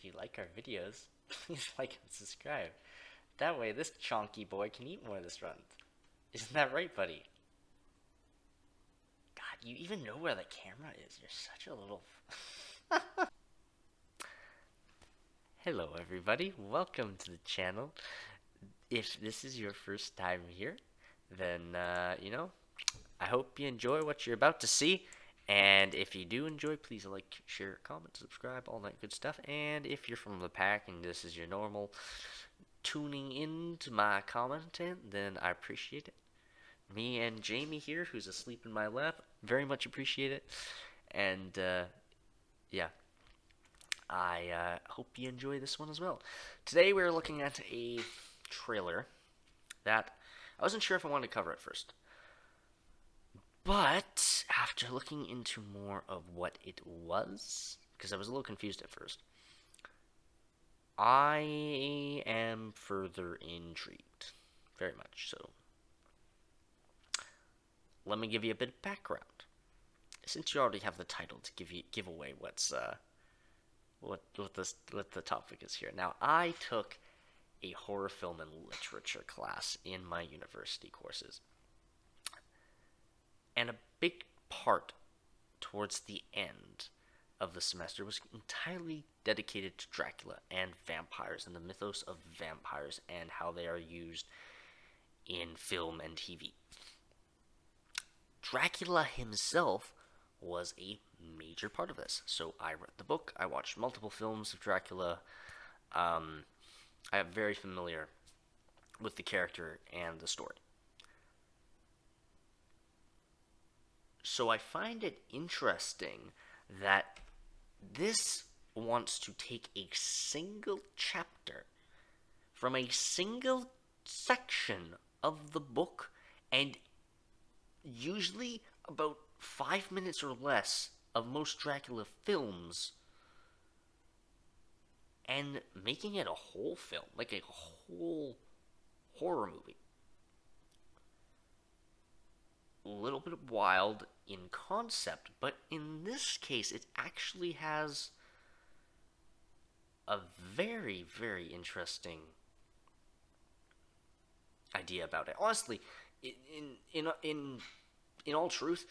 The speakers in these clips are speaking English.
if you like our videos, please like and subscribe. That way this chonky boy can eat more this run. Isn't that right, buddy? God, you even know where the camera is. You're such a little... Hello everybody, welcome to the channel. If this is your first time here, then, I hope you enjoy what you're about to see. And if you do enjoy, please like, share, comment, subscribe, all that good stuff. And if you're from the pack and this is your normal tuning into my content, then I appreciate it. Me and Jamie here, who's asleep in my lap, very much appreciate it. And, yeah. I hope you enjoy this one as well. Today we're looking at a trailer that I wasn't sure if I wanted to cover at first. But after looking into more of what it was, because I was a little confused at first, I am further intrigued. Very much so. Let me give you a bit of background. Since you already have the title to give away what's what the topic is here. Now, I took a horror film and literature class in my university courses. And a big part towards the end of the semester was entirely dedicated to Dracula and vampires and the mythos of vampires and how they are used in film and TV. Dracula himself was a major part of this. So I read the book, I watched multiple films of Dracula. I am very familiar with the character and the story. So I find it interesting that this wants to take a single chapter from a single section of the book and usually about 5 minutes or less of most Dracula films and making it a whole film, like a whole horror movie. A little bit wild in concept, but in this case it actually has a very, very interesting idea about it. Honestly, in all truth,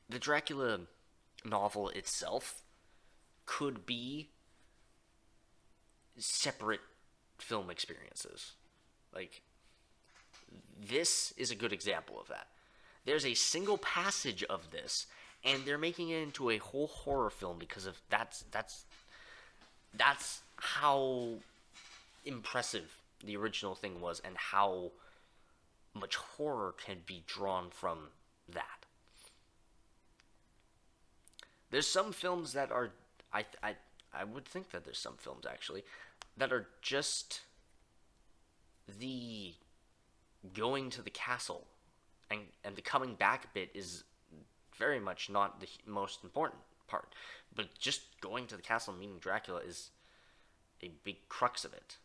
the Dracula novel itself could be separate film experiences. Like, this is a good example of that. There's a single passage of this, and they're making it into a whole horror film because of that's how impressive the original thing was, and how much horror can be drawn from that. There's some films that are, I would think that there's some films actually that are just the going to the castle and the coming back bit is very much not the most important part, but just going to the castle and meeting Dracula is a big crux of it.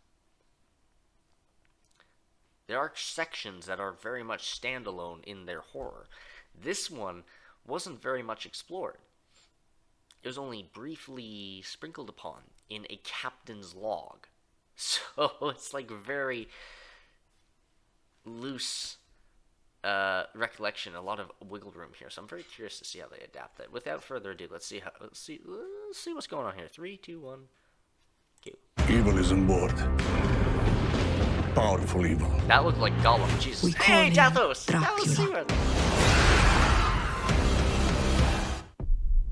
There are sections that are very much standalone in their horror. This one wasn't very much explored. It was only briefly sprinkled upon in a captain's log. So it's like very loose recollection, a lot of wiggle room here. So I'm very curious to see how they adapt that. Without further ado, let's see what's going on here. 3, 2, 1, go. Evil is on board. Powerful evil. That looked like Gollum. Jesus. Hey, Dathos! Dracula.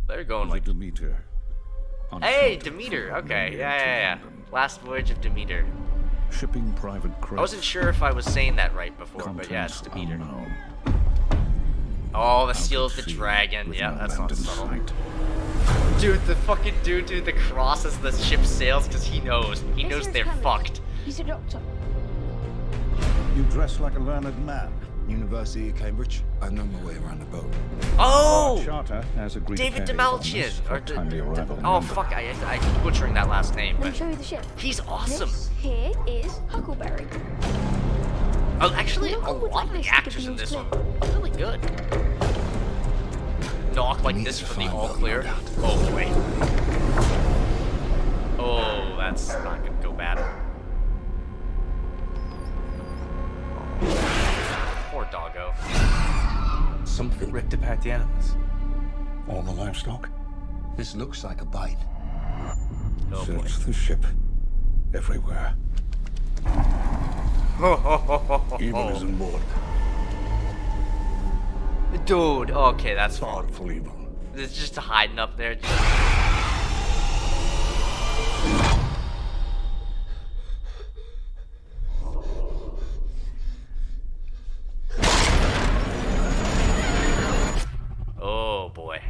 They're going like Demeter. Hey, Demeter. Okay, yeah. Last Voyage of Demeter. Shipping private craft. I wasn't sure if I was saying that right before, but yeah, it's Demeter. Unknown. Oh, the seal of the dragon. Yeah, that's not subtle. Sight. Dude, the fucking dude the cross as the ship sails because he knows. He knows they're fucked. He's a doctor. You dress like a learned man. University of Cambridge. I know my way around the boat. Oh! Charter has agreed David to Demalchian. Oh, fuck, I'm butchering that last name. Let me But show you the ship. he's awesome. This here is Huckleberry. Oh, actually, a Look, would lot of like the nice to actors be in this all one are really good. Knock like Need this to for the find all out clear. about that. Oh, wait. Oh. to pack the animals. All the livestock? This looks like a bite. Oh boy. Search the ship. Everywhere. Evil is on board. Dude, okay, that's fine. Powerful evil. It's just hiding up there. Oh boy.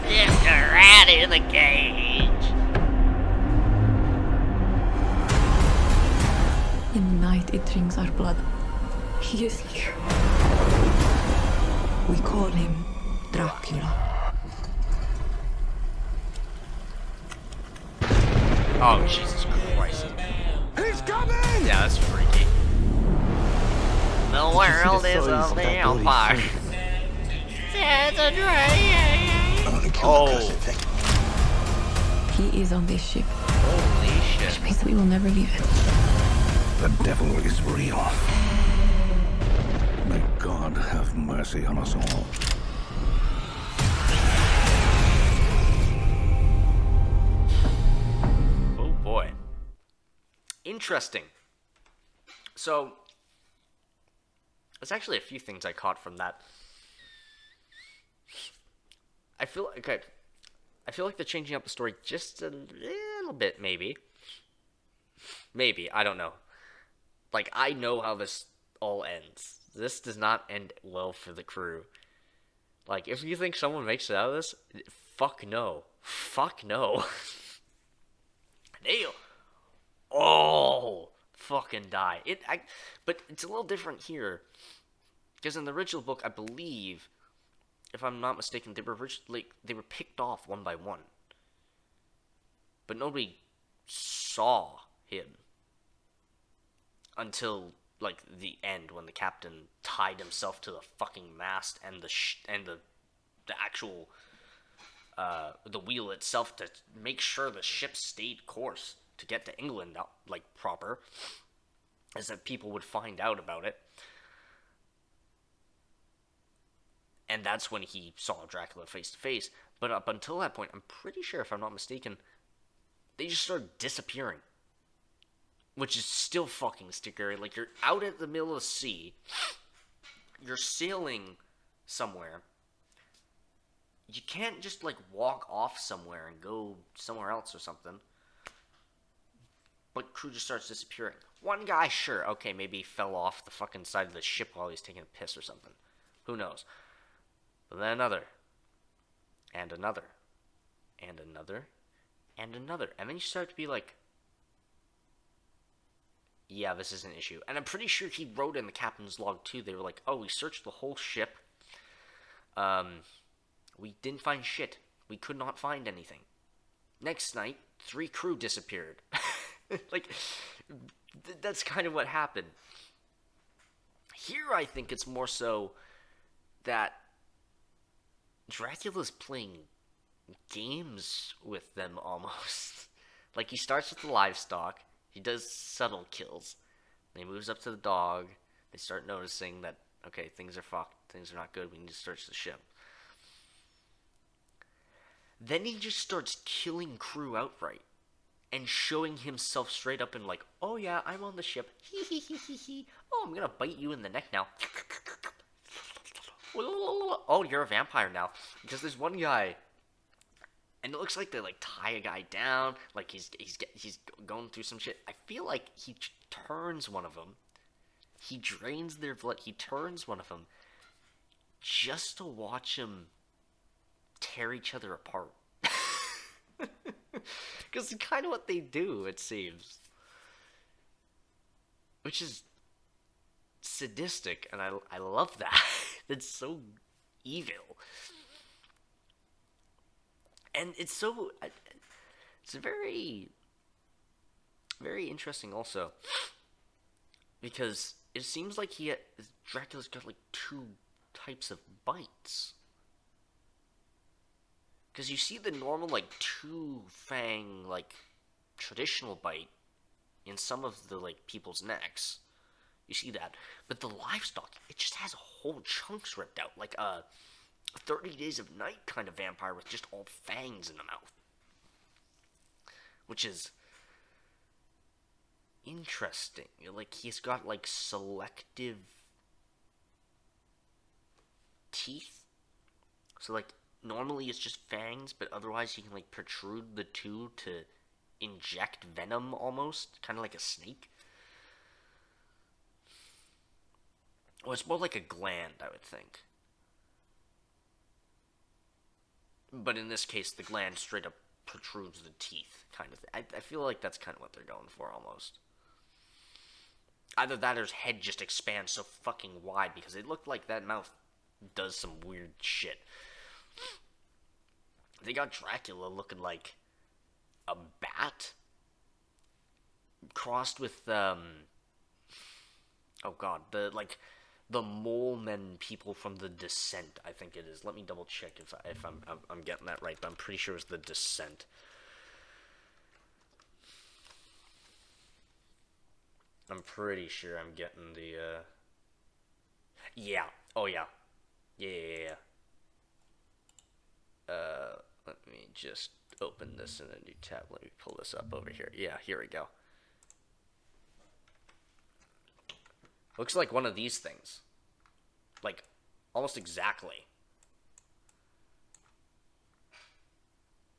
It's a rat in the cage. In the night, it drinks our blood. He is here. We call him Dracula. Oh, Jesus Christ. He's coming! Yeah, that's freaky. The you see world the is size a of that bloody vampire. thing? There's a dragon. I'm gonna kill Oh. the cursed thing. He is on this ship, Holy shit. which means that we will never leave it. The devil is real. May God have mercy on us all. Oh boy. Interesting. So, there's actually a few things I caught from that. I feel like they're changing up the story just a little bit, maybe. Maybe, I don't know. Like, I know how this all ends. This does not end well for the crew. Like, if you think someone makes it out of this, fuck no. Fuck no. They all fucking die. But it's a little different here. Because in the original book, I believe, if I'm not mistaken, they were picked off one by one. But nobody saw him until like the end, when the captain tied himself to the fucking mast and the actual the wheel itself to make sure the ship stayed course to get to England, like proper, as that people would find out about it. And that's when he saw Dracula face to face. But up until that point, I'm pretty sure, if I'm not mistaken, they just started disappearing. Which is still fucking scary. Like, you're out at the middle of the sea. You're sailing somewhere. You can't just, like, walk off somewhere and go somewhere else or something. But crew just starts disappearing. One guy, sure, okay, maybe he fell off the fucking side of the ship while he was taking a piss or something. Who knows? But then another. And another. And another. And another. And then you start to be like, yeah, this is an issue. And I'm pretty sure he wrote in the captain's log too. They were like, oh, we searched the whole ship. We didn't find shit. We could not find anything. Next night, 3 crew disappeared. Like, that's kind of what happened. Here, I think it's more so that Dracula's playing games with them almost. Like, he starts with the livestock. He does subtle kills. Then he moves up to the dog. They start noticing that, okay, things are fucked. Things are not good. We need to search the ship. Then he just starts killing crew outright. And showing himself straight up and like, oh yeah, I'm on the ship. Hee hee hee hee hee. Oh, I'm gonna bite you in the neck now. Oh, you're a vampire now. Because there's one guy, and it looks like they like tie a guy down, like he's going through some shit. I feel like he turns one of them. He drains their blood. He turns one of them just to watch him tear each other apart. Because it's kind of what they do, it seems. Which is sadistic, and I love that. It's so evil. And it's so... It's very... Very interesting also. Because it seems like Dracula's got like 2 types of bites. Because you see the normal, like, 2-fang, like, traditional bite in some of the, like, people's necks. You see that. But the livestock, it just has whole chunks ripped out, like a 30 Days of Night kind of vampire with just all fangs in the mouth. Which is interesting. Like, he's got, like, selective teeth. So, like, normally it's just fangs, but otherwise he can, like, protrude the two to inject venom almost. Kind of like a snake. Well, it's more like a gland, I would think. But in this case, the gland straight up protrudes the teeth, kind of thing. I feel like that's kind of what they're going for, almost. Either that or his head just expands so fucking wide, because it looked like that mouth does some weird shit. They got Dracula looking like a bat crossed with, oh god, the mole men people from The Descent, I think it is. Let me double check if I'm getting that right, but I'm pretty sure it's The Descent. I'm pretty sure I'm getting the, yeah. Oh, yeah. Yeah. Let me just open this in a new tab. Let me pull this up over here. Yeah, here we go. Looks like one of these things. Like, almost exactly.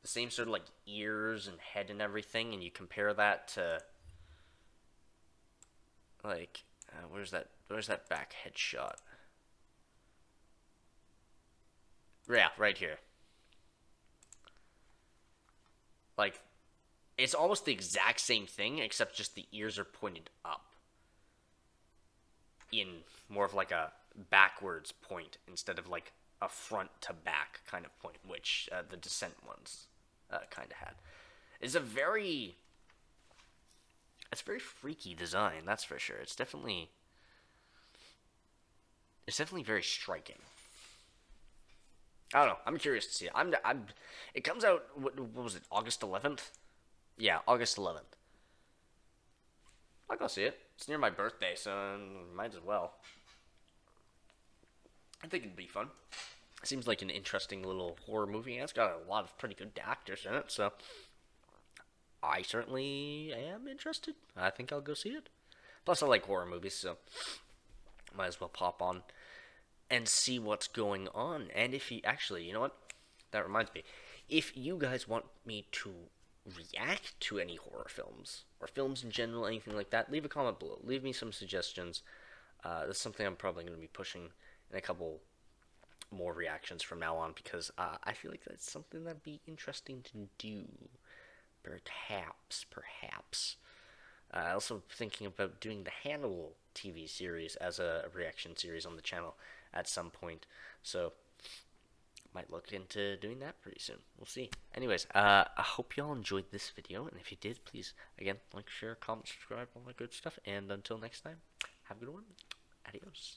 The same sort of, like, ears and head and everything, and you compare that to, like, where's that back head shot? Yeah, right here. Like, it's almost the exact same thing, except just the ears are pointed up. In more of like a backwards point instead of like a front to back kind of point, which the Descent ones kind of had. It's a very freaky design, that's for sure. It's definitely very striking. I don't know. I'm curious to see it. It comes out. What was it? August 11th. Yeah, August 11th. I'll go see it. It's near my birthday, so might as well. I think it'd be fun. It seems like an interesting little horror movie, and it's got a lot of pretty good actors in it, so I certainly am interested. I think I'll go see it. Plus, I like horror movies, so might as well pop on and see what's going on. And if you actually, you know what? That reminds me. If you guys want me to react to any horror films or films in general, anything like that, leave a comment below. Leave me some suggestions. That's something I'm probably going to be pushing in a couple more reactions from now on, because I feel like that's something that'd be interesting to do. Perhaps. Also thinking about doing the Hannibal TV series as a reaction series on the channel at some point. So might look into doing that pretty soon. We'll see. Anyways, I hope y'all enjoyed this video, and if you did, please, again, like, share, comment, subscribe, all that good stuff, and until next time, have a good one. Adios.